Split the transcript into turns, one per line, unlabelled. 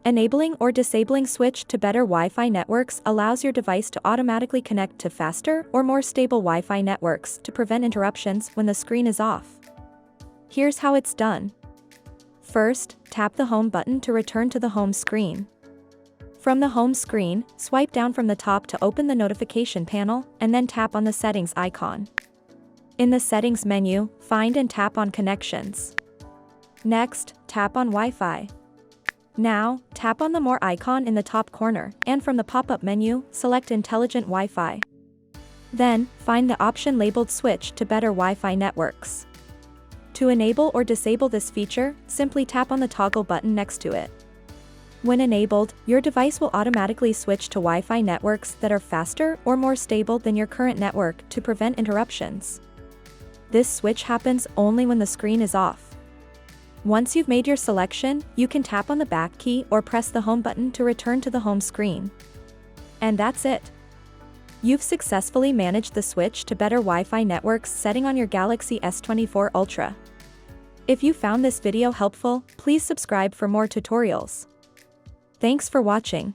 Enabling or disabling switch to better Wi-Fi networks allows your device to automatically connect to faster or more stable Wi-Fi networks to prevent interruptions when the screen is off. Here's how it's done. First, tap the home button to return to the home screen. From the home screen, swipe down from the top to open the notification panel, and then tap on the settings icon. In the settings menu, find and tap on connections. Next, tap on Wi-Fi. Now, tap on the More icon in the top corner, and from the pop-up menu, select Intelligent Wi-Fi. Then, find the option labeled Switch to Better Wi-Fi Networks. To enable or disable this feature, simply tap on the toggle button next to it. When enabled, your device will automatically switch to Wi-Fi networks that are faster or more stable than your current network to prevent interruptions. This switch happens only when the screen is off. Once you've made your selection, you can tap on the back key or press the home button to return to the home screen. And that's it. You've successfully managed the switch to better Wi-Fi networks setting on your Galaxy S24 Ultra. If you found this video helpful, please subscribe for more tutorials. Thanks for watching.